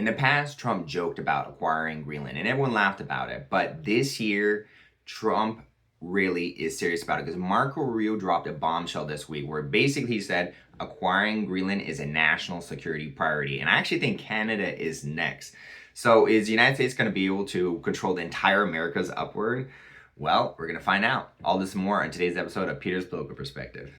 In the past, Trump joked about acquiring Greenland and everyone laughed about it. But this year, Trump really is serious about it because Marco Rubio dropped a bombshell this week where basically he said acquiring Greenland is a national security priority. And I actually think Canada is next. So is the United States going to be able to control the entire Americas upward? Well, we're going to find out. All this and more on today's episode of Peter's Political Perspective.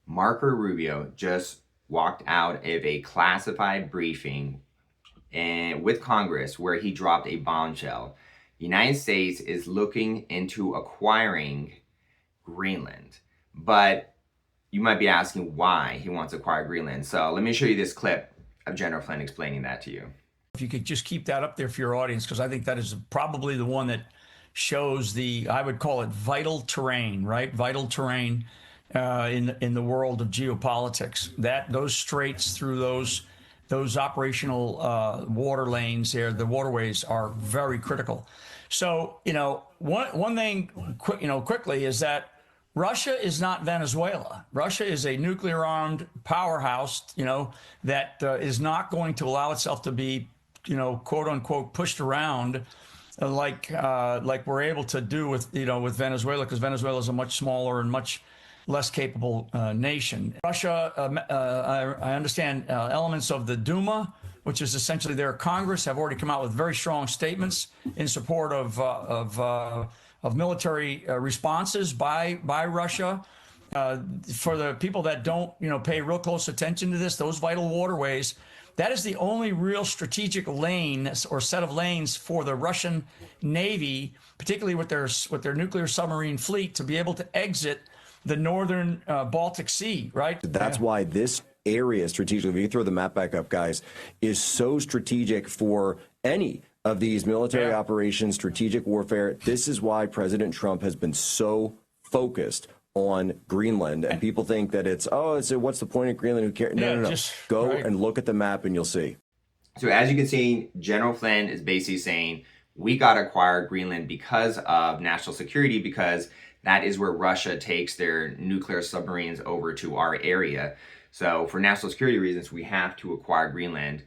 Marco Rubio just walked out of a classified briefing with Congress where he dropped a bombshell. The United States is looking into acquiring Greenland, but you might be asking why he wants to acquire Greenland. So let me show you this clip of General Flynn explaining that to you. If you could just keep that up there for your audience, because I think that is probably the one that shows the, I would call it vital terrain, right? Vital terrain in the world of geopolitics. Those straits through those operational water lanes there, the waterways are very critical. So, one thing, quickly is that Russia is not Venezuela. Russia is a nuclear-armed powerhouse, that is not going to allow itself to be, quote unquote, pushed around like we're able to do with Venezuela, because Venezuela is a much smaller and much less capable nation. Russia, I understand elements of the Duma, which is essentially their Congress, have already come out with very strong statements in support of military responses by Russia. For the people that don't, pay real close attention to this, those vital waterways, that is the only real strategic lane or set of lanes for the Russian Navy, particularly with their nuclear submarine fleet, to be able to exit the northern Baltic Sea, right? That's why this area strategically, if you throw the map back up, guys, is so strategic for any of these military operations, strategic warfare. This is why President Trump has been so focused on Greenland. And people think that what's the point of Greenland? Who cares? No. Just go and look at the map and you'll see. So as you can see, General Flynn is basically saying we got to acquire Greenland because of national security, because that is where Russia takes their nuclear submarines over to our area. So for national security reasons, we have to acquire Greenland,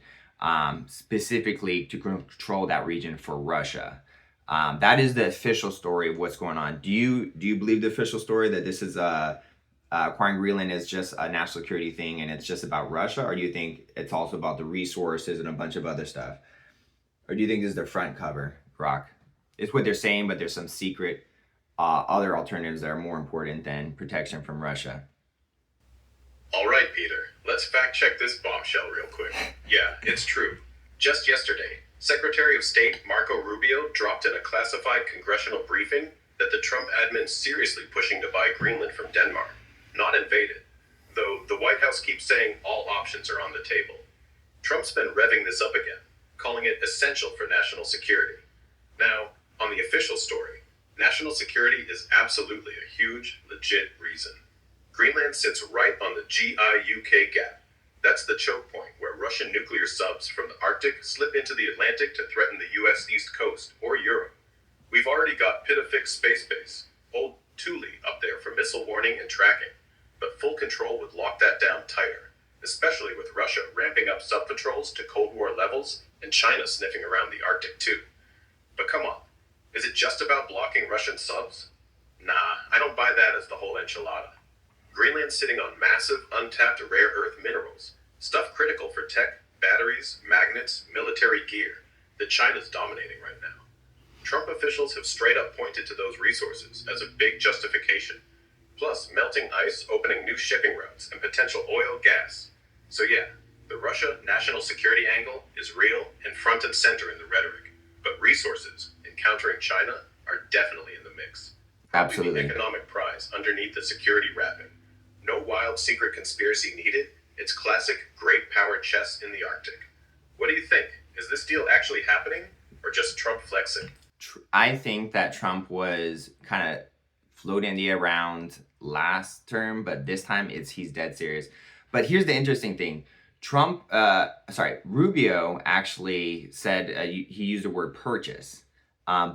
specifically to control that region for Russia. That is the official story of what's going on. Do you believe the official story that this is acquiring Greenland is just a national security thing and it's just about Russia? Or do you think it's also about the resources and a bunch of other stuff? Or do you think this is the front cover, Rock? It's what they're saying, but there's some secret other alternatives that are more important than protection from Russia. All right, Peter, let's fact check this bombshell real quick. Yeah, it's true. Just yesterday, Secretary of State Marco Rubio dropped in a classified congressional briefing that the Trump admin's seriously pushing to buy Greenland from Denmark, not invade it, though the White House keeps saying all options are on the table. Trump's been revving this up again, calling it essential for national security. Now, on the official story, national security is absolutely a huge, legit reason. Greenland sits right on the GI-UK gap. That's the choke point where Russian nuclear subs from the Arctic slip into the Atlantic to threaten the US East Coast or Europe. We've already got Pitafix Space Base, old Thule, up there for missile warning and tracking, but full control would lock that down tighter, especially with Russia ramping up sub-patrols to Cold War levels and China sniffing around the Arctic too. But come on. Is it just about blocking Russian subs? Nah, I don't buy that as the whole enchilada. Greenland's sitting on massive, untapped rare earth minerals, stuff critical for tech, batteries, magnets, military gear, that China's dominating right now. Trump officials have straight up pointed to those resources as a big justification. Plus, melting ice opening new shipping routes and potential oil, gas. So yeah, the Russia national security angle is real and front and center in the rhetoric. But resources, countering China, are definitely in the mix. Absolutely. The economic prize underneath the security wrapping. No wild secret conspiracy needed. It's classic great power chess in the Arctic. What do you think? Is this deal actually happening or just Trump flexing? I think that Trump was kind of floating the around last term, but this time he's dead serious. But here's the interesting thing. Rubio actually said he used the word purchase.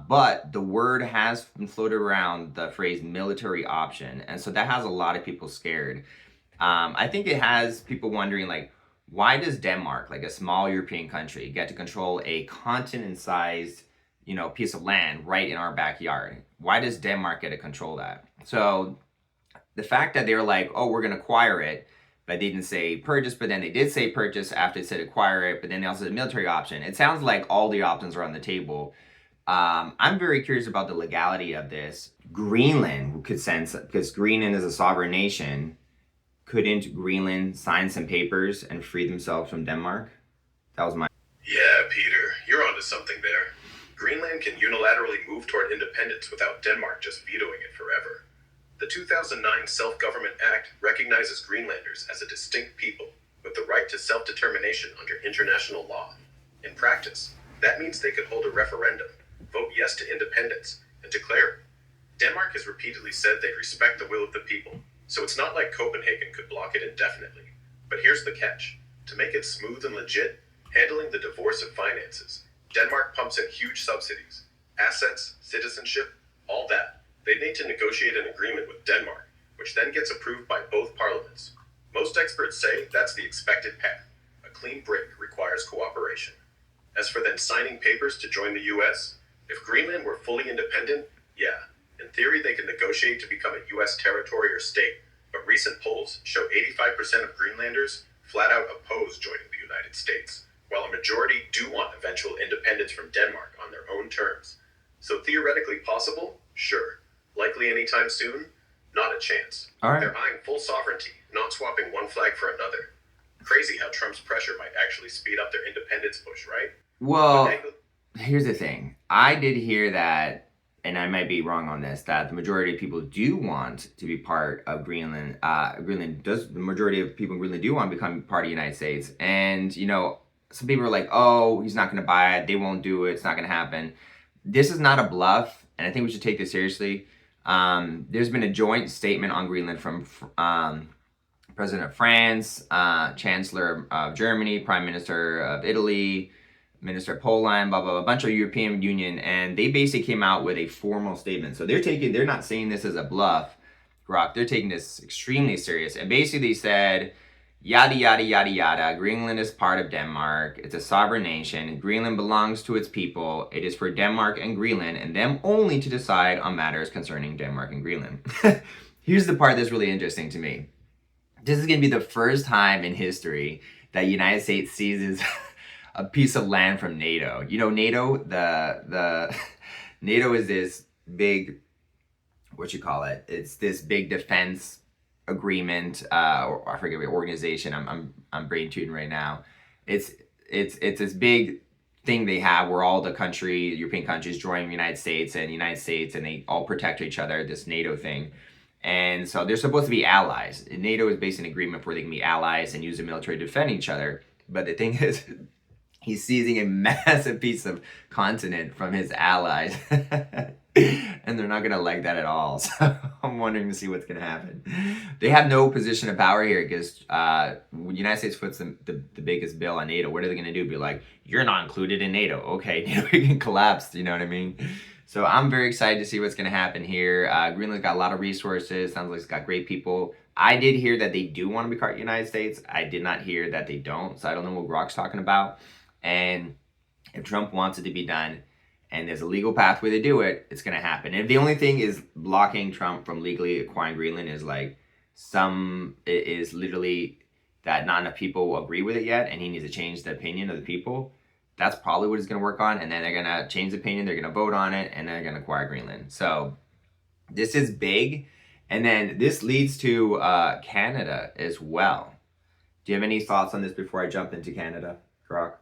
But the word has been floated around, the phrase military option. And so that has a lot of people scared. I think it has people wondering, like, why does Denmark, like a small European country, get to control a continent-sized, piece of land right in our backyard? Why does Denmark get to control that? So the fact that they're like, oh, we're going to acquire it, but they didn't say purchase, but then they did say purchase after they said acquire it, but then they also said military option. It sounds like all the options are on the table. I'm very curious about the legality of this. Greenland could send, because Greenland is a sovereign nation, couldn't Greenland sign some papers and free themselves from Denmark? That was my... Yeah, Peter, you're onto something there. Greenland can unilaterally move toward independence without Denmark just vetoing it forever. The 2009 Self-Government Act recognizes Greenlanders as a distinct people with the right to self-determination under international law. In practice, that means they could hold a referendum, vote yes to independence, and declare it. Denmark has repeatedly said they respect the will of the people, so it's not like Copenhagen could block it indefinitely. But here's the catch. To make it smooth and legit, handling the divorce of finances, Denmark pumps in huge subsidies, assets, citizenship, all that. They'd need to negotiate an agreement with Denmark, which then gets approved by both parliaments. Most experts say that's the expected path. A clean break requires cooperation. As for then signing papers to join the US, if Greenland were fully independent, yeah, in theory they could negotiate to become a US territory or state, but recent polls show 85% of Greenlanders flat out oppose joining the United States, while a majority do want eventual independence from Denmark on their own terms. So theoretically possible? Sure. Likely anytime soon? Not a chance. All right. They're eyeing full sovereignty, not swapping one flag for another. Crazy how Trump's pressure might actually speed up their independence push, right? Well, here's the thing. I did hear that, and I might be wrong on this, that the majority of people do want to be part of Greenland. The majority of people in Greenland do want to become part of the United States. And, some people are like, oh, he's not going to buy it. They won't do it. It's not going to happen. This is not a bluff, and I think we should take this seriously. There's been a joint statement on Greenland from President of France, Chancellor of Germany, Prime Minister of Italy, Minister of Poland, blah, blah, blah, a bunch of European Union, and they basically came out with a formal statement. So they're not saying this as a bluff, Grok. They're taking this extremely serious. And basically they said, yada, yada, yada, yada, Greenland is part of Denmark. It's a sovereign nation. Greenland belongs to its people. It is for Denmark and Greenland and them only to decide on matters concerning Denmark and Greenland. Here's the part that's really interesting to me. This is going to be the first time in history that the United States seizes a piece of land from NATO. NATO, the NATO is this big, it's this big defense agreement, or I forget what organization. I'm brain tooting right now. It's this big thing they have where all the European countries join the United States, and they all protect each other, this NATO thing. And so they're supposed to be allies. NATO is based on an agreement where they can be allies and use the military to defend each other. But the thing is, he's seizing a massive piece of continent from his allies. And they're not going to like that at all. So I'm wondering to see what's going to happen. They have no position of power here because when the United States puts the biggest bill on NATO, what are they going to do? Be like, you're not included in NATO. Okay, NATO can collapse. You know what I mean? So I'm very excited to see what's going to happen here. Greenland's got a lot of resources. Sounds like it's got great people. I did hear that they do want to be part of the United States. I did not hear that they don't. So I don't know what Grok's talking about. And if Trump wants it to be done, and there's a legal pathway to do it, it's going to happen. And if the only thing is blocking Trump from legally acquiring Greenland is it is literally that not enough people will agree with it yet, and he needs to change the opinion of the people, that's probably what he's going to work on. And then they're going to change the opinion, they're going to vote on it, and they're going to acquire Greenland. So this is big. And then this leads to Canada as well. Do you have any thoughts on this before I jump into Canada, Grok?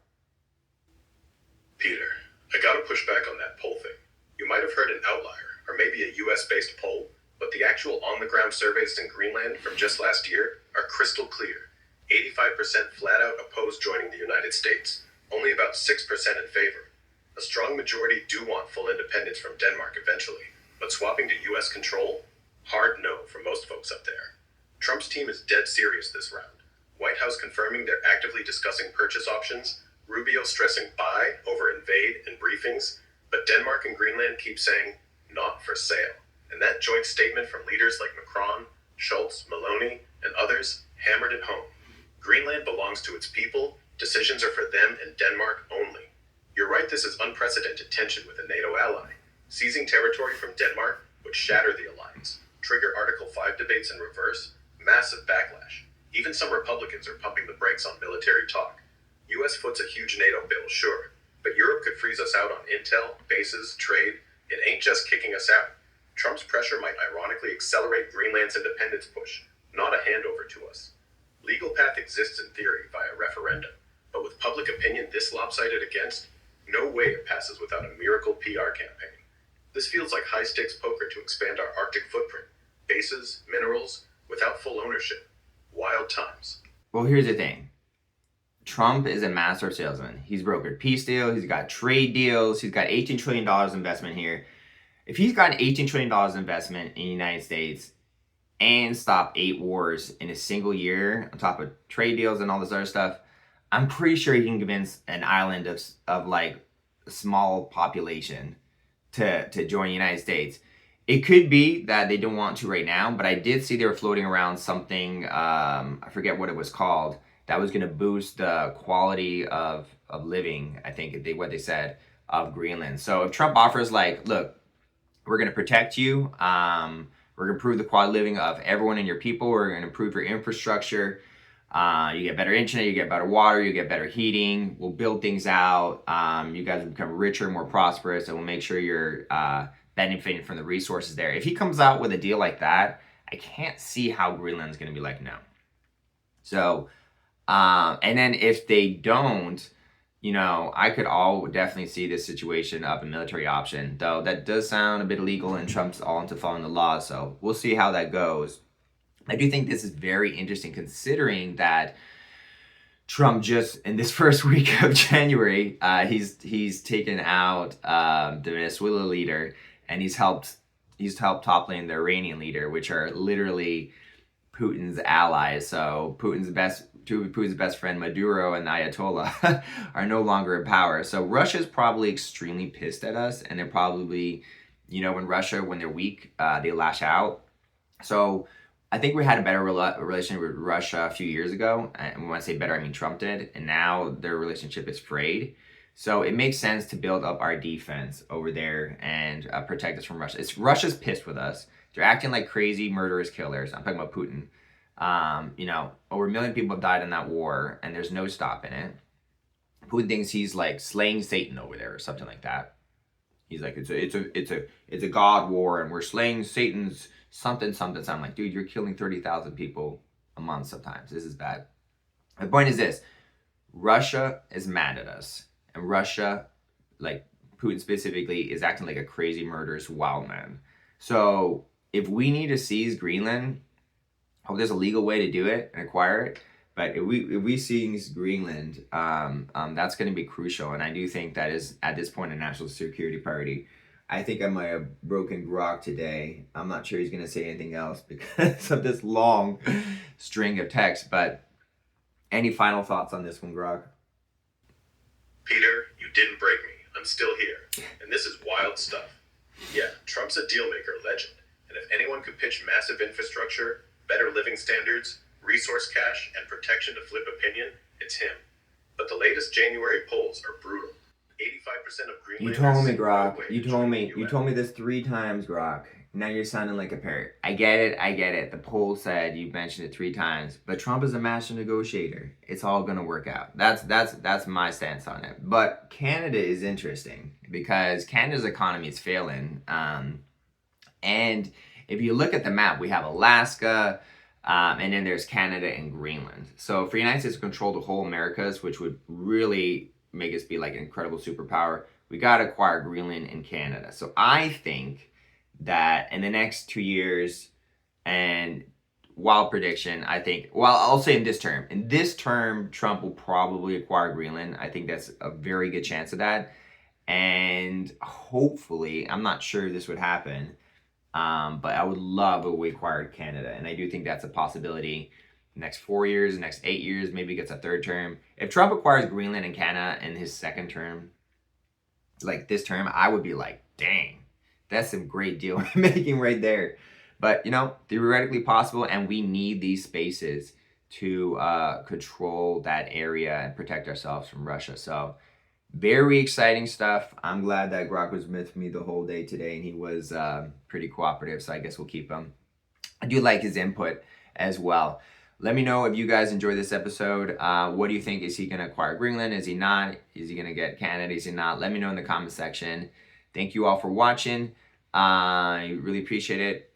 Peter, I gotta push back on that poll thing. You might have heard an outlier, or maybe a US-based poll, but the actual on-the-ground surveys in Greenland from just last year are crystal clear. 85% flat out oppose joining the United States, only about 6% in favor. A strong majority do want full independence from Denmark eventually, but swapping to US control? Hard no for most folks up there. Trump's team is dead serious this round. White House confirming they're actively discussing purchase options, Rubio stressing buy over invade in briefings, but Denmark and Greenland keep saying, not for sale. And that joint statement from leaders like Macron, Schultz, Maloney, and others hammered it home. Greenland belongs to its people, decisions are for them and Denmark only. You're right, this is unprecedented tension with a NATO ally. Seizing territory from Denmark would shatter the alliance, trigger Article 5 debates in reverse, massive backlash. Even some Republicans are pumping the brakes on military talk. US foots a huge NATO bill, sure, but Europe could freeze us out on intel, bases, trade. It ain't just kicking us out. Trump's pressure might ironically accelerate Greenland's independence push, not a handover to us. Legal path exists in theory via referendum, but with public opinion this lopsided against, no way it passes without a miracle PR campaign. This feels like high-stakes poker to expand our Arctic footprint. Bases, minerals, without full ownership. Wild times. Well, here's the thing. Trump is a master salesman. He's brokered peace deals. He's got trade deals. He's got $18 trillion investment here. If he's got an $18 trillion investment in the United States and stopped 8 wars in a single year on top of trade deals and all this other stuff, I'm pretty sure he can convince an island of like a small population to join the United States. It could be that they don't want to right now, but I did see they were floating around something, I forget what it was called, that was going to boost the quality of living, I think what they said, of Greenland. So if Trump offers like, look, we're going to protect you, we're going to improve the quality of living of everyone and your people, we're going to improve your infrastructure, you get better internet, you get better water, you get better heating, we'll build things out, you guys will become richer, more prosperous, and we'll make sure you're benefiting from the resources there. If he comes out with a deal like that, I can't see how Greenland's going to be like, no. So, and then if they don't, I could definitely see this situation of a military option, though that does sound a bit illegal and Trump's all into following the law. So we'll see how that goes. I do think this is very interesting considering that Trump just in this first week of January, he's taken out the Venezuela leader and he's helped toppling the Iranian leader, which are literally Putin's allies. So Putin's best friend Maduro and the Ayatollah are no longer in power. So Russia's probably extremely pissed at us, and they're probably, when they're weak, they lash out. So I think we had a better relationship with Russia a few years ago. And when I say better, I mean Trump did. And now their relationship is frayed. So it makes sense to build up our defense over there and protect us from Russia. Russia's pissed with us. They're acting like crazy murderous killers. I'm talking about Putin. Over 1 million people have died in that war, and there's no stopping it. Putin thinks he's like slaying Satan over there or something like that. He's like, it's a God war, and we're slaying Satan's something. I'm like, dude, you're killing 30,000 people a month sometimes. This is bad. The point is this: Russia is mad at us, and Russia, like Putin specifically, is acting like a crazy murderous wild man. So if we need to seize Greenland, I hope there's a legal way to do it and acquire it. But if we seize Greenland, that's going to be crucial. And I do think that is, at this point, a national security priority. I think I might have broken Grok today. I'm not sure he's going to say anything else because of this long string of text. But any final thoughts on this one, Grok? Peter, you didn't break me. I'm still here. And this is wild stuff. Yeah, Trump's a deal-maker legend. And if anyone could pitch massive infrastructure, better living standards, resource cache, and protection to flip opinion, it's him. But the latest January polls are brutal. 85% of Greenlanders... You told me, Grok. You told me this 3 times, Grok. Now you're sounding like a parrot. I get it. The poll said you mentioned it 3 times. But Trump is a master negotiator. It's all going to work out. That's my stance on it. But Canada is interesting because Canada's economy is failing. And if you look at the map, we have Alaska, and then there's Canada and Greenland. So for the United States to control the whole Americas, which would really make us be like an incredible superpower, we got to acquire Greenland and Canada. So I think that in the next 2 years, and wild prediction, I'll say in this term, Trump will probably acquire Greenland. I think that's a very good chance of that. And hopefully, I'm not sure this would happen, but I would love if we acquired Canada. And I do think that's a possibility. Next 4 years, next 8 years, maybe gets a 3rd term. If Trump acquires Greenland and Canada in his 2nd term, like this term, I would be like, dang, that's some great deal making right there. But, theoretically possible, and we need these spaces to control that area and protect ourselves from Russia. So very exciting stuff. I'm glad that Grok was with me the whole day today, and he was pretty cooperative, so I guess we'll keep him. I do like his input as well. Let me know if you guys enjoyed this episode. What do you think? Is he going to acquire Greenland? Is he not? Is he going to get Canada? Is he not? Let me know in the comment section. Thank you all for watching. I really appreciate it.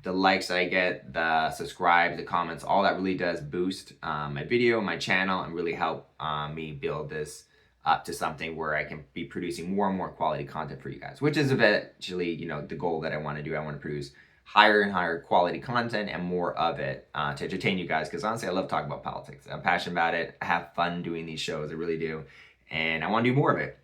The likes that I get, the subscribe, the comments, all that really does boost my video, my channel, and really help me build this up to something where I can be producing more and more quality content for you guys, which is eventually, the goal that I want to do. I want to produce higher and higher quality content and more of it to entertain you guys, because honestly, I love talking about politics. I'm passionate about it. I have fun doing these shows. I really do. And I want to do more of it.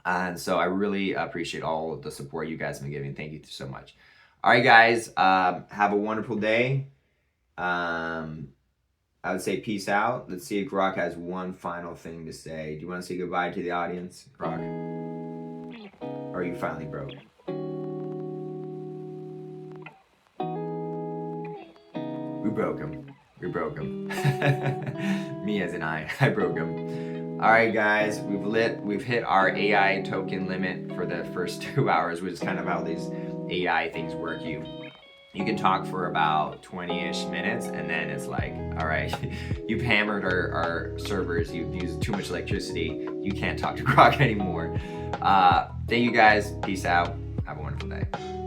And so I really appreciate all the support you guys have been giving. Thank you so much. All right, guys, have a wonderful day. I would say peace out. Let's see if Grok has one final thing to say. Do you want to say goodbye to the audience, Grok? Or are you finally broke? We broke him. We broke him. Me as in I broke him. All right, guys, we've hit our AI token limit for the first 2 hours, which is kind of how these AI things work. You can talk for about 20-ish minutes, and then it's like, all right, you've hammered our servers, you've used too much electricity, you can't talk to Grok anymore. Thank you guys. Peace out. Have a wonderful day.